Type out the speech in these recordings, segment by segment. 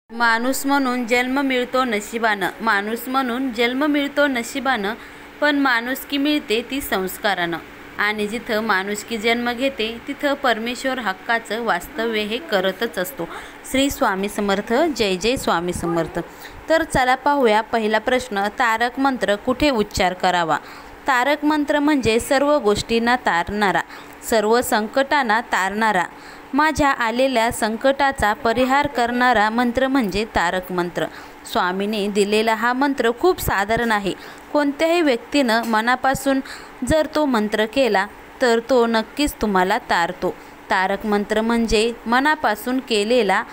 माणूस म्हणून जन्म मिळतो नशिबानं, माणूस म्हणून जन्म मिळतो नशिबानं, पण माणुसकी मिळते ती संस्कारानं. आणि जिथं माणुसकी जन्म घेते तिथं परमेश्वर हक्काचं वास्तव्य हे करतच असतो. श्री स्वामी समर्थ. जय जय स्वामी समर्थ. तर चला पाहूया पहिला प्रश्न, तारक मंत्र कुठे उच्चार करावा? तारक मंत्र म्हणजे सर्व गोष्टींना तारणारा, सर्व संकटांना तारणारा, माझ्या आलेल्या संकटाचा परिहार करणारा मंत्र म्हणजे तारक मंत्र. स्वामीने दिलेला हा मंत्र खूप साधारण आहे. कोणत्याही व्यक्तीनं मनापासून जर तो मंत्र केला तर तो नक्कीच तुम्हाला तारतो. तारक मंत्र म्हणजे मनापासून केलेला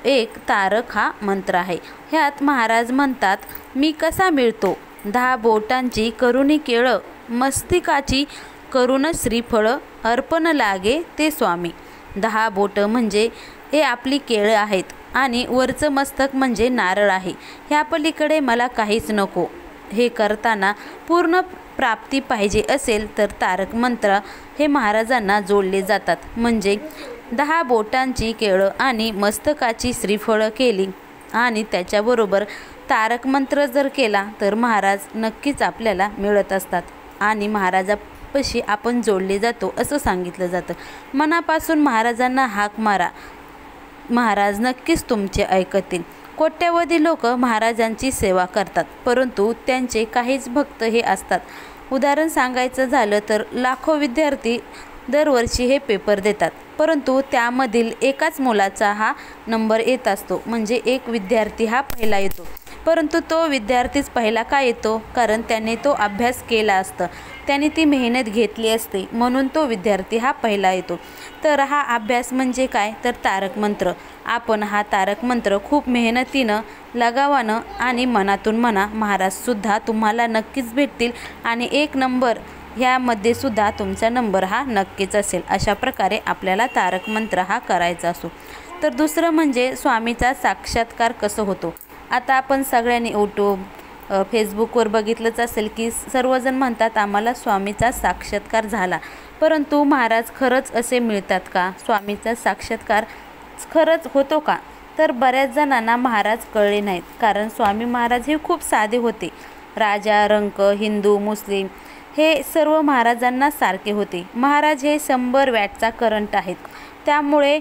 एक तारक हा मंत्र आहे. ह्यात महाराज म्हणतात, मी कसा मिळतो? 10 बोटांची करुणी केळं, मस्तिकाची करुण श्रीफळ, अर्पण लागे ते स्वामी. 10 बोटं म्हणजे हे आपली केळं आहेत आणि वरचं मस्तक म्हणजे नारळ आहे. ह्या पलीकडे मला काहीच नको. हे करताना पूर्ण प्राप्ती पाहिजे असेल तर तारक मंत्र हे महाराजांना जोडले जातात. म्हणजे 10 बोटांची केळं आणि मस्तकाची श्रीफळं केली आणि त्याच्याबरोबर तारक मंत्र जर केला तर महाराज नक्कीच आपल्याला मिळत असतात आणि महाराजापाशी आपण जोडले जातो असं सांगितलं जातं. मनापासून महाराजांना हाक मारा, महाराज नक्कीच तुमचे ऐकतील. कोट्यवधी लोक महाराजांची सेवा करतात, परंतु त्यांचे काहीच भक्त हे असतात. उदाहरण सांगायचं झालं तर लाखो विद्यार्थी दरवर्षी हे पेपर देतात, परंतु त्यामधील एकाच मुलाचा हा नंबर येत असतो. म्हणजे एक विद्यार्थी हा पहिला येतो, परंतु तो विद्यार्थीच पहिला का येतो? कारण त्याने तो अभ्यास केला असतं, त्याने ती मेहनत घेतली असते, म्हणून तो विद्यार्थी हा पहिला येतो. तर हा अभ्यास म्हणजे काय? तर तारक मंत्र. आपण हा तारक मंत्र खूप मेहनतीनं, लगावानं आणि मनातून म्हणा. महाराजसुद्धा तुम्हाला नक्कीच भेटतील आणि 1 नंबर ह्यामध्ये सुद्धा तुमचा नंबर हा नक्कीच असेल. अशा प्रकारे आपल्याला तारक मंत्र हा करायचा असो. तर दुसरं म्हणजे स्वामीचा साक्षात्कार कसं होतो? आता आपण सगळ्यांनी यूट्यूब, फेसबुकवर बघितलंच असेल की सर्वजण म्हणतात आम्हाला स्वामीचा साक्षात्कार झाला, परंतु महाराज खरंच असे मिळतात का? स्वामीचा साक्षात्कार खरंच होतो का? तर बऱ्याच जणांना महाराज कळले नाहीत, कारण स्वामी महाराज हे खूप साधे होते. राजा, रंक, हिंदू, मुस्लिम हे सर्व महाराजांना सारखे होते. महाराज हे 100 वॅटचा करंट आहेत. त्यामुळे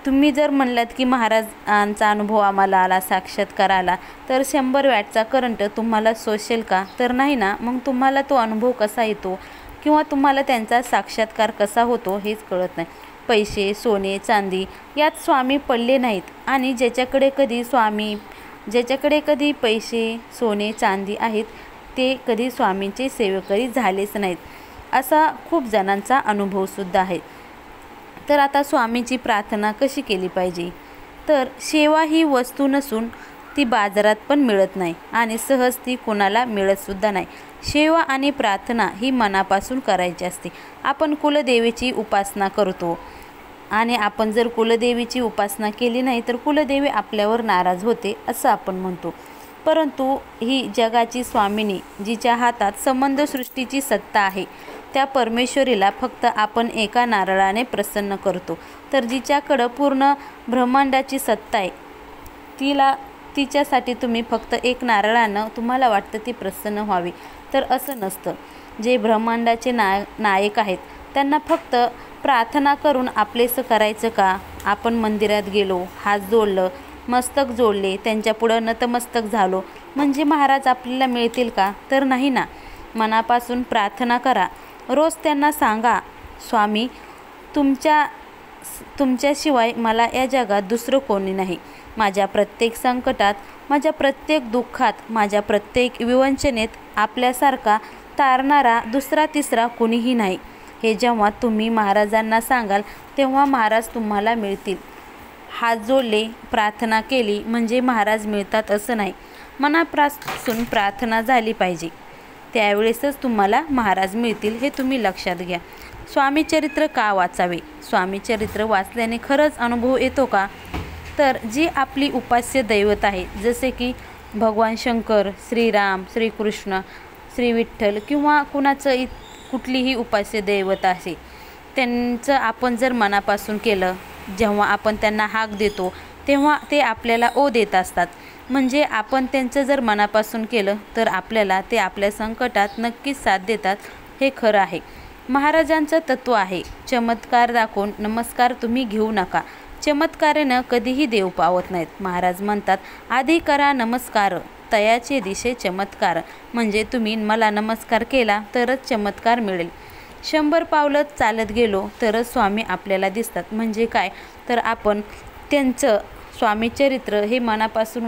तुम्ही जर म्हणलात की महाराजांचा अनुभव आम्हाला आला, साक्षात्कार आला, तर 100 वॅटचा करंट तुम्हाला सोसेल का? तर नाही ना. मग तुम्हाला तो अनुभव कसा येतो किंवा तुम्हाला त्यांचा साक्षात्कार कसा होतो हेच कळत नाही. पैसे, सोने, चांदी यात स्वामी पडले नाहीत आणि ज्याच्याकडे कधी पैसे, सोने, चांदी आहेत ते कधी स्वामींचे सेवेकरी झालेच नाहीत, असा खूप जणांचा अनुभवसुद्धा आहे. तर आता स्वामींची प्रार्थना कशी केली पाहिजे? तर सेवा ही वस्तू नसून ती बाजारात पण मिळत नाही आणि सहज ती कोणाला मिळतसुद्धा नाही. सेवा आणि प्रार्थना ही मनापासून करायची असते. आपण कुलदेवीची उपासना करतो आणि आपण जर कुलदेवीची उपासना केली नाही तर कुलदेवी आपल्यावर नाराज होते असं आपण म्हणतो. परंतु ही जगाची स्वामिनी, जिच्या हातात संबंध सृष्टीची सत्ता आहे, त्या परमेश्वरीला फक्त आपण एका नारळाने प्रसन्न करतो. तर जिच्याकडं पूर्ण ब्रह्मांडाची सत्ता आहे तिच्यासाठी तुम्ही फक्त 1 नारळानं तुम्हाला वाटतं ती प्रसन्न व्हावी, तर असं नसतं. जे ब्रह्मांडाचे नायक आहेत त्यांना फक्त प्रार्थना करून आपलेसं करायचं का? आपण मंदिरात गेलो, हात जोडलं, मस्तक जोडले, त्यांच्यापुढं नतमस्तक झालो म्हणजे महाराज आपल्याला मिळतील का? तर नाही ना. मनापासून प्रार्थना करा. रोज त्यांना सांगा, स्वामी तुमच्याशिवाय मला या जगात दुसरं कोणी नाही. माझ्या प्रत्येक संकटात, माझ्या प्रत्येक दुःखात, माझ्या प्रत्येक विवंचनेत आपल्यासारखा तारणारा दुसरा तिसरा कोणीही नाही. हे जेव्हा तुम्ही महाराजांना सांगाल तेव्हा महाराज तुम्हाला मिळतील. हात जोडले, प्रार्थना केली म्हणजे महाराज मिळतात असं नाही. मनापासून प्रार्थना झाली पाहिजे, त्यावेळेसच तुम्हाला महाराज मिळतील, हे तुम्ही लक्षात घ्या. स्वामी चरित्र का वाचावे? स्वामी चरित्र वाचल्याने खरंच अनुभव येतो का? तर जी आपली उपास्य दैवत आहे, जसे की भगवान शंकर, श्रीराम, श्रीकृष्ण, श्री विठ्ठल किंवा कुठलीही उपास्य दैवत असे, त्यांचं आपण जर मनापासून केलं, जेव्हा आपण त्यांना हाक देतो तेव्हा ते आपल्याला ओ देत असतात. म्हणजे आपण त्यांचं जर मनापासून केलं तर आपल्याला ते आपल्या संकटात नक्कीच साथ देतात, हे खरं आहे. महाराजांचं तत्त्व आहे, चमत्कार दाखवून नमस्कार तुम्ही घेऊ नका. चमत्कारानं कधीही देव पावत नाहीत. महाराज म्हणतात, आधी करा नमस्कार तयाचे दिशे चमत्कार. म्हणजे तुम्ही मला नमस्कार केला तरच चमत्कार मिळेल. 100 पावलं चालत गेलो तरच स्वामी आपल्याला दिसतात. म्हणजे काय, तर आपण त्यांचं स्वामी चरित्र हे मनापासून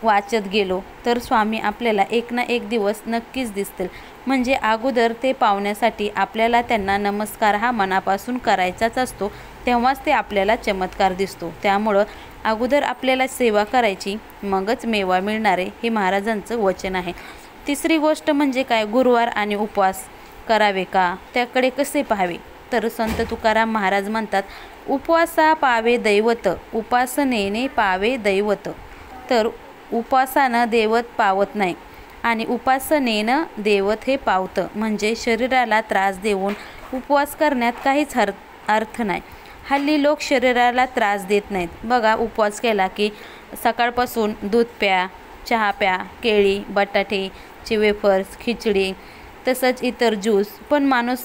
वाचत गेलो तर स्वामी आपल्याला एक ना एक दिवस नक्कीच दिसतील. म्हणजे अगोदर ते पावण्यासाठी आपल्याला त्यांना नमस्कार हा मनापासून करायचाच असतो, तेव्हाच ते आपल्याला चमत्कार दिसतो. त्यामुळं अगोदर आपल्याला सेवा करायची, मगच मेवा मिळणारे, हे महाराजांचं वचन आहे. तिसरी गोष्ट म्हणजे काय, गुरुवार आणि उपवास करावे का, त्याकडे कसे पाहावे. तर संत तुकाराम महाराज म्हणतात, उपवासा पावे दैवत, उपासनेने पावे दैवत. तर उपवासानं दैवत पावत नाही आणि उपासनेनं दैवत हे पावतं. म्हणजे शरीराला त्रास देऊन उपवास करण्यात काहीच अर्थ नाही. हल्ली लोक शरीराला त्रास देत नाहीत. बघा, उपवास केला की सकाळपासून दूध प्या, चहा प्या, केळी, बटाटे वेफर्स, खिचडी, तसंच इतर ज्यूस पण माणूस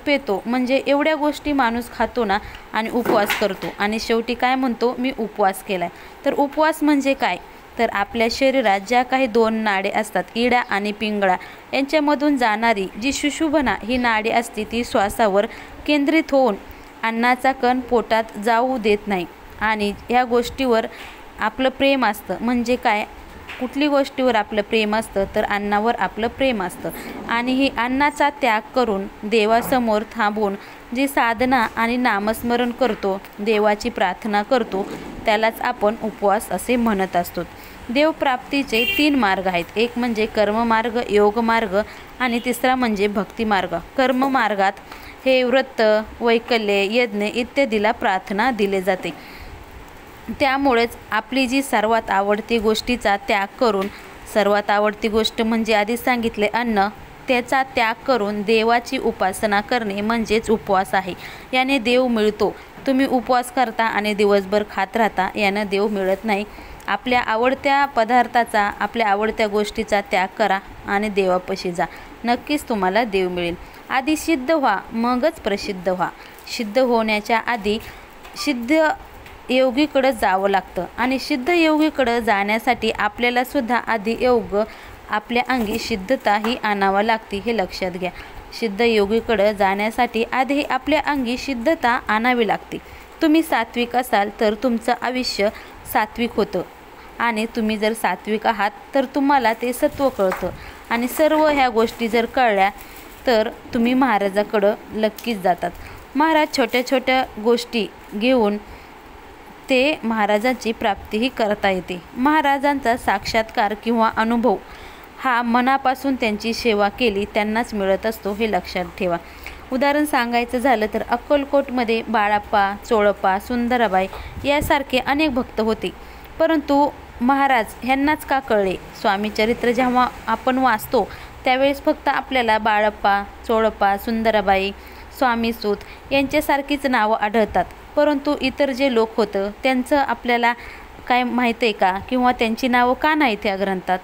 पितो. म्हणजे एवढ्या गोष्टी माणूस खातो ना आणि उपवास करतो आणि शेवटी काय म्हणतो, मी उपवास केलाय. तर उपवास म्हणजे काय, तर आपल्या शरीरात ज्या काही 2 नाडी असतात, इडा आणि पिंगळा, यांच्यामधून जाणारी जी सुषुम्ना ही नाडी असते, ती श्वासावर केंद्रित होऊन अन्नाचा कण पोटात जाऊ देत नाही. आणि ह्या गोष्टीवर आपलं प्रेम असतं. म्हणजे काय, कुठली गोष्टीवर आपलं प्रेम असतं, तर अन्नावर आपलं प्रेम असतं. आणि ही अन्नाचा त्याग करून देवासमोर थांबून जी साधना आणि नामस्मरण करतो, देवाची प्रार्थना करतो, त्यालाच आपण उपवास असे म्हणत असतो. देवप्राप्तीचे 3 मार्ग आहेत. एक म्हणजे कर्ममार्ग, योगमार्ग आणि तिसरा म्हणजे भक्तिमार्ग. कर्ममार्गात हे व्रत, वैकल्य, यज्ञ इत्यादीला प्रार्थना दिले जाते. त्यामुळेच आपली जी सर्वात आवडती गोष्टीचा त्याग करून, सर्वात आवडती गोष्ट म्हणजे आधी सांगितले अन्न, त्याचा त्याग करून देवाची उपासना करणे म्हणजेच उपवास आहे. याने देव मिळतो. तुम्ही उपवास करता आणि दिवसभर खात राहता, यानं देव मिळत नाही. आपल्या आवडत्या पदार्थाचा, आपल्या आवडत्या गोष्टीचा त्याग करा आणि देवापाशी जा, नक्कीच तुम्हाला देव मिळेल. आधी सिद्ध व्हा, मगच प्रसिद्ध व्हा. सिद्ध होण्याच्या आधी सिद्ध योगीकडं जावं लागतं आणि सिद्ध योगीकडं जाण्यासाठी आपल्याला सुद्धा आधी योग, आपल्या अंगी सिद्धता ही आणावा लागते, हे लक्षात घ्या. सिद्ध योगीकडं जाण्यासाठी आधी आपल्या अंगी सिद्धता आणावी लागते. तुम्ही सात्विक असाल तर तुमचं आयुष्य सात्विक होतं आणि तुम्ही जर सात्विक आहात तर तुम्हाला ते सत्व कळतं आणि सर्व ह्या गोष्टी जर कळल्या तर तुम्ही महाराजाकडं नक्कीच जातात. महाराज छोट्या छोट्या गोष्टी घेऊन ते महाराजांची प्राप्तीही करता येते. महाराजांचा साक्षात्कार किंवा अनुभव हा मनापासून त्यांची सेवा केली त्यांनाच मिळत असतो, हे लक्षात ठेवा. उदाहरण सांगायचं झालं तर अक्कलकोटमध्ये बाळाप्पा, चोळप्पा, सुंदराबाई यासारखे अनेक भक्त होते. परंतु महाराज ह्यांनाच का कळले? स्वामी चरित्र जेव्हा आपण वाचतो त्यावेळेस फक्त आपल्याला बाळाप्पा, चोळप्पा, सुंदराबाई, स्वामीसूत यांच्यासारखीच नावं आढळतात. परंतु इतर जे लोक होतं त्यांचं आपल्याला काय माहीत आहे का, किंवा त्यांची नावं का नाहीत या ग्रंथात?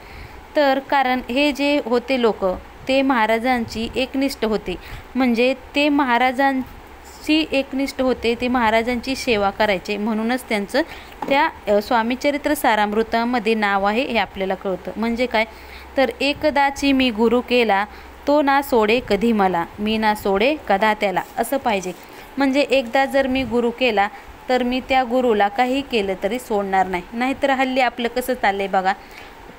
तर कारण हे जे होते लोक ते महाराजांची एकनिष्ठ होते. म्हणजे ते महाराजांची एकनिष्ठ होते, ते महाराजांची सेवा करायचे. म्हणूनच त्यांचं त्या स्वामीचरित्र सारामृतामध्ये नाव आहे हे आपल्याला कळतं. म्हणजे काय, तर एकदाची मी गुरु केला, तो ना सोडे कधी मला, मी ना सोडे कदा त्याला, असं पाहिजे. म्हणजे एकदा जर मी गुरु केला तर मी त्या गुरुला काही केलं तरी सोडणार नाही. नाहीतर हल्ली आपलं कसं चाललंय बघा,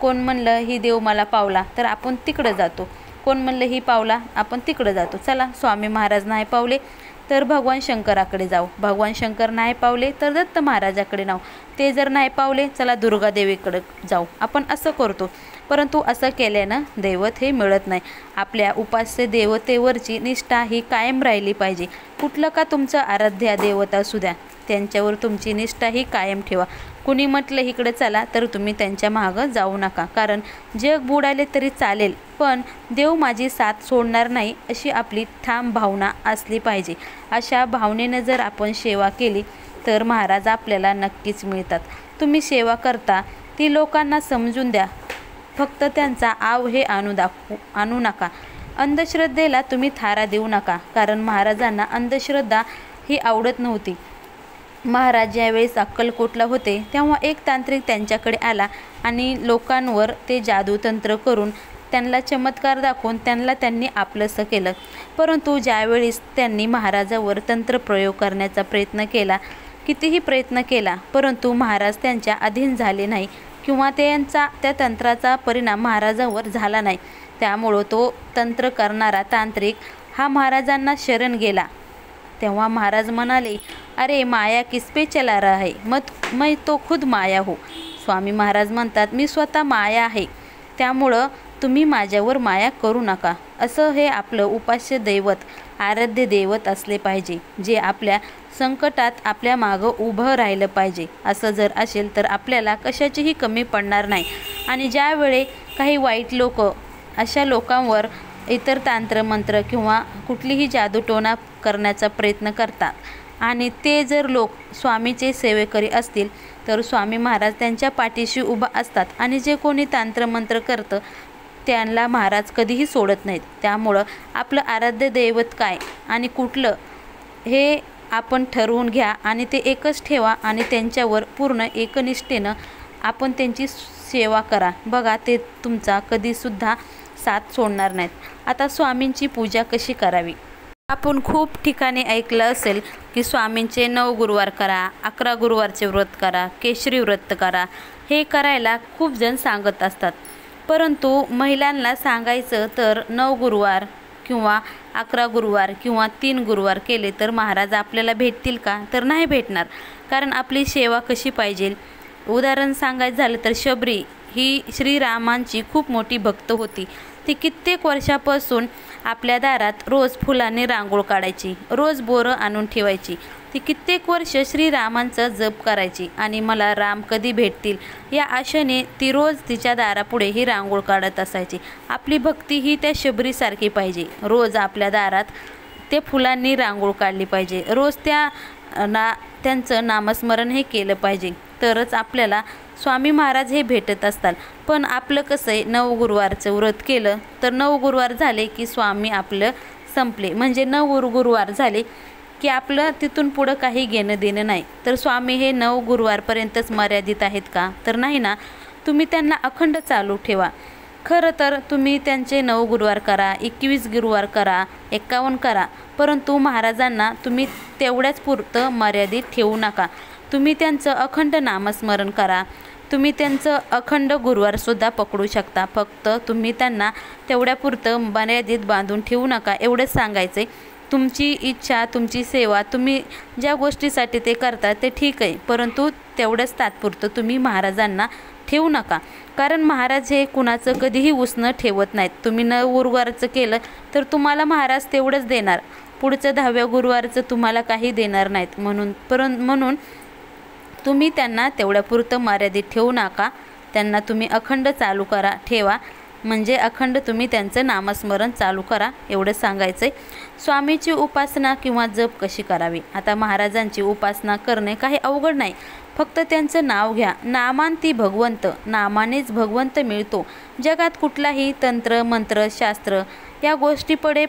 कोण म्हणलं ही देव मला पावला तर आपण तिकडं जातो, कोण म्हणलं ही पावला आपण तिकडं जातो. चला, स्वामी महाराज नाही पावले तर भगवान शंकराकडे जाऊ, भगवान शंकर नाही पावले तर दत्त महाराजाकडे जाऊ, ते जर नाही पावले चला दुर्गादेवीकडे जाऊ, आपण असं करतो. परंतु असं केल्यानं दैवत हे मिळत नाही. आपल्या उपास्य देवतेवरची निष्ठा ही कायम राहिली पाहिजे. कुठलं का तुमचं आराध्या देवता असू द्या, त्यांच्यावर तुमची निष्ठा ही कायम ठेवा. कुणी म्हटलं इकडे चला तर तुम्ही त्यांच्या मागं जाऊ नका. कारण जग बुडाले तरी चालेल पण देव माझी साथ सोडणार नाही अशी आपली ठाम भावना असली पाहिजे. अशा भावनेनं जर आपण सेवा केली तर महाराज आपल्याला नक्कीच मिळतात. तुम्ही सेवा करता ती लोकांना समजून द्या, फक्त त्यांचा आव हे आणू नका. अंधश्रद्धेला तुम्ही थारा देऊ नका, कारण महाराजांना अंधश्रद्धा ही आवडत नव्हती. महाराज ज्यावेळेस अक्कलकोटला होते तेव्हा एक तांत्रिक त्यांच्याकडे आला आणि लोकांवर ते जादूतंत्र करून त्यांना चमत्कार दाखवून त्यांनी आपलंसं केलं. परंतु ज्यावेळेस त्यांनी महाराजावर तंत्रप्रयोग करण्याचा प्रयत्न केला, कितीही प्रयत्न केला, परंतु महाराज त्यांच्या अधीन झाले नाही किंवा त्या तंत्राचा परिणाम महाराजावर झाला नाही. त्यामुळं तो तंत्र करणारा तांत्रिक हा महाराजांना शरण गेला. तेव्हा महाराज म्हणाले, अरे माया किस पे चला रहा है, मैं तो खुद माया हो. स्वामी महाराज म्हणतात, मी स्वतः माया आहे, त्यामुळं तुम्ही माझ्यावर माया करू नका. असं हे आपलं उपास्य दैवत, आराध्य दैवत असले पाहिजे, जे आपल्या संकटात आपल्या मागं उभं राहिलं पाहिजे. असं जर असेल तर आपल्याला कशाचीही कमी पडणार नाही. आणि ज्यावेळी काही वाईट लोक अशा लोकांवर इतर तांत्रमंत्र किंवा कुठलीही जादूटोणा करण्याचा प्रयत्न करतात आणि ते जर लोक स्वामीचे सेवेकरी असतील तर स्वामी महाराज त्यांच्या पाठीशी उभा असतात आणि जे कोणी तांत्रमंत्र करतं त्यांना महाराज कधीही सोडत नाहीत. त्यामुळं आपलं आराध्य दैवत काय आणि कुठलं हे आपण ठरवून घ्या आणि ते एकच ठेवा आणि त्यांच्यावर पूर्ण एकनिष्ठेनं आपण त्यांची सेवा करा. बघा, ते तुमचा कधीसुद्धा साथ सोडणार नाहीत. आता स्वामींची पूजा कशी करावी? आपण खूप ठिकाणी ऐकलं असेल की स्वामींचे 9 गुरुवार करा, 11 गुरुवारचे व्रत करा, केशरी व्रत करा. हे करायला खूप जण सांगत असतात, परंतु महिलांना सांगायचं तर 9 गुरुवार किंवा 11 गुरुवार किंवा 3 गुरुवार केले तर महाराज आपल्याला भेटतील का? तर नाही भेटणार. कारण आपली सेवा कशी पाहिजे. उदाहरण सांगायचं झालं तर शबरी ही श्रीरामांची खूप मोठी भक्त होती. ती कित्येक वर्षापासून आपल्या दारात रोज फुलांनी रांगोळ काढायची, रोज बोरं आणून ठेवायची. ती कित्येक वर्ष श्रीरामांचा जप करायची आणि मला राम कधी भेटतील या आशेने ती रोज तिच्या दारापुढे ही रांगोळ काढत असायची. आपली भक्ती ही त्या शबरीसारखी पाहिजे. रोज आपल्या दारात ते फुलांनी रांगोळ काढली पाहिजे. रोज त्यांचं नामस्मरण हे केलं पाहिजे, तरच आपल्याला स्वामी महाराज हे भेटत असतात. पण आपलं कसं आहे, 9 गुरुवारचं व्रत केलं तर 9 गुरुवार झाले की स्वामी आपलं संपले. म्हणजे 9 गुरुवार झाले की आपलं तिथून पुढं काही घेणं देणं नाही. तर स्वामी हे 9 गुरुवारपर्यंतच मर्यादित आहेत का? तर नाही ना. तुम्ही त्यांना अखंड चालू ठेवा. खरं तर तुम्ही त्यांचे 9 गुरुवार करा, 21 गुरुवार करा, 51 करा, परंतु महाराजांना तुम्ही तेवढ्याच पुरतं मर्यादित ठेवू नका. तुम्ही त्यांचं अखंड नामस्मरण करा. तुम्ही त्यांचं अखंड गुरुवारसुद्धा पकडू शकता. फक्त तुम्ही त्यांना तेवढ्यापुरतं मर्यादित बांधून ठेवू नका, एवढंच सांगायचं आहे. तुमची इच्छा, तुमची सेवा, तुम्ही ज्या गोष्टीसाठी ते करता ते ठीक आहे, परंतु तेवढंच तात्पुरतं तुम्ही महाराजांना ठेवू नका. कारण महाराज हे कुणाचं कधीही उसणं ठेवत नाहीत. तुम्ही 9 गुरुवारचं केलं तर तुम्हाला महाराज तेवढंच देणार, पुढचं 10व्या गुरुवारचं तुम्हाला काही देणार नाहीत. म्हणून तुम्ही त्यांना तेवढ्यापुरतं मर्यादित ठेवू नका. त्यांना तुम्ही अखंड चालू ठेवा. म्हणजे अखंड तुम्ही त्यांचं नामस्मरण चालू करा, एवढं सांगायचं आहे. स्वामीची उपासना किंवा जप कशी करावी? आता महाराजांची उपासना करणे काही अवघड नाही. फक्त त्यांचं नाव घ्या. नामांती भगवंत, नामानेच भगवंत मिळतो. जगात कुठलाही तंत्र, मंत्र, शास्त्र या गोष्टीपुढे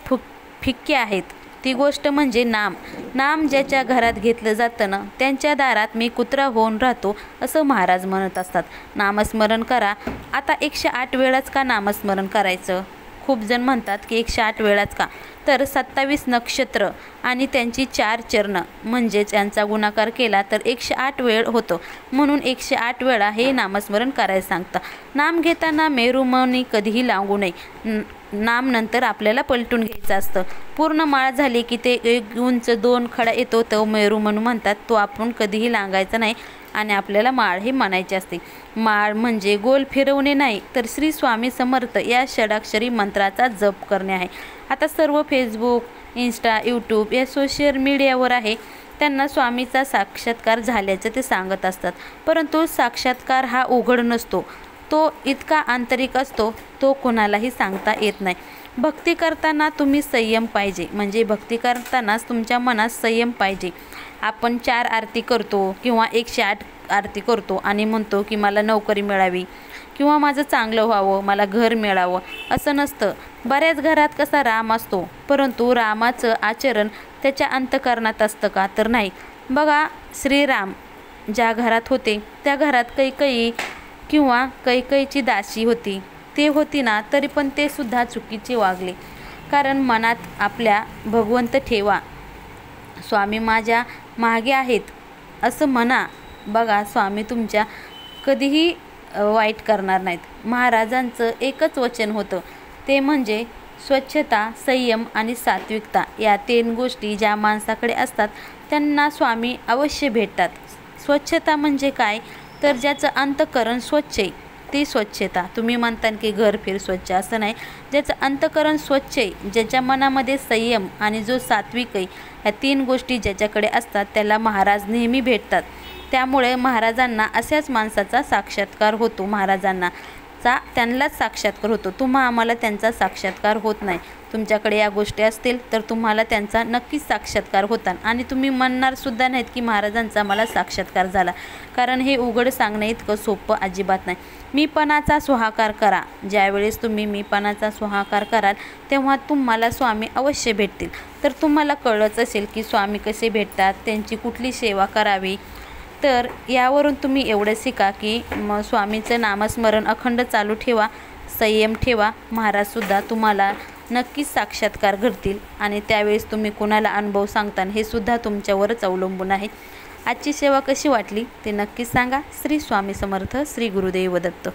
फिक्के आहेत. ती गोष्ट म्हणजे नाम. नाम ज्याच्या घरात घेतलं जातं ना, त्यांच्या दारात मी कुत्रा होऊन राहतो, असं महाराज म्हणत असतात. नामस्मरण करा. आता 108 वेळाच का नामस्मरण करायचं? खूप जण म्हणतात की 108 वेळाच का? तर 27 नक्षत्र आणि त्यांची 4 चरण म्हणजे त्यांचा गुणाकार केला तर 108 वेळ होतो. म्हणून 108 वेळा हे नामस्मरण करायला सांगतं. नाम घेताना मेरुमणी कधीही लावू नये. नाम नंतर आपल्याला पलटून घ्यायचं असतं. पूर्ण माळ झाली की ते 1 उंच 2 खडा येतो, तो मेरुमणी म्हणतात. तो आपण कधीही लागायचा नाही आणि आपल्याला माळ ही म्हणायची असते. माळ म्हणजे गोल फिरवणे नाही, तर श्री स्वामी समर्थ या षडाक्षरी मंत्राचा जप करणे आहे. आता सर्व फेसबुक, इंस्टा, यूट्यूब या सोशल मीडियावर आहे, त्यांना स्वामीचा साक्षात्कार झाल्याचं ते सांगत असतात. परंतु साक्षात्कार हा उघड नसतो, तो इतका आंतरिक असतो, तो कोणालाही सांगता येत नाही. भक्ती करताना तुम्ही संयम पाहिजे. म्हणजे भक्ती करतानाच तुमच्या मनात संयम पाहिजे. आपण 4 आरती करतो किंवा 108 आरती करतो आणि म्हणतो की मला नोकरी मिळावी किंवा माझं चांगलं व्हावं, मला घर मिळावं, असं नसतं. बऱ्याच घरात कसा राम असतो, परंतु रामाचं आचरण त्याच्या अंतःकरणात असतं का? तर नाही. बघा, श्रीराम ज्या घरात होते त्या घरात कैकेयी किंवा कैकेयीची दासी होती. ते होती ना, तरी पण ते सुद्धा चुकीचे वागले. कारण मनात आपल्या भगवंत ठेवा, स्वामी माझ्या मागे आहेत असं म्हणा. बघा, स्वामी तुमच्या कधीही वाईट करणार नाहीत. महाराजांचं एकच वचन होतं, ते म्हणजे स्वच्छता, संयम आणि सात्विकता. या 3 गोष्टी ज्या माणसाकडे असतात त्यांना स्वामी अवश्य भेटतात. स्वच्छता म्हणजे काय? तर ज्याचं अंतःकरण स्वच्छ आहे ती स्वच्छता. तुम्ही म्हणता की घर फिर स्वच्छ, असं नाही. ज्याचं अंतःकरण स्वच्छ आहे, ज्याच्या मनामध्ये संयम आणि जो सात्विक आहे, ह्या 3 गोष्टी ज्याच्याकडे असतात त्याला महाराज नेहमी भेटतात. त्यामुळे महाराजांना अशाच माणसाचा साक्षात्कार होतो. त्यांनाच साक्षात्कार होतो. आम्हाला त्यांचा साक्षात्कार होत नाही. तुमच्याकडे या गोष्टी असतील तर तुम्हाला त्यांचा नक्कीच साक्षात्कार होतात आणि तुम्ही म्हणणार सुद्धा नाहीत की महाराजांचा मला साक्षात्कार झाला. कारण हे उघड सांगणं इतकं सोपं अजिबात नाही. मीपणाचा सुहाकार करा. ज्यावेळेस तुम्ही मीपणाचा सुहाकार कराल तेव्हा तुम्हाला स्वामी अवश्य भेटतील. तर तुम्हाला कळलंच असेल की स्वामी कसे भेटतात, त्यांची कुठली सेवा करावी. तर यावरून तुम्ही एवढं शिका की स्वामीचं नामस्मरण अखंड चालू ठेवा, संयम ठेवा. महाराजसुद्धा तुम्हाला नक्कीच साक्षात्कार घडतील आणि त्यावेळेस तुम्ही कोणाला अनुभव सांगता हे सुद्धा तुमच्यावरच अवलंबून आहे. आजची सेवा कशी वाटली ते नक्कीच सांगा. श्री स्वामी समर्थ. श्री गुरुदेव दत्त.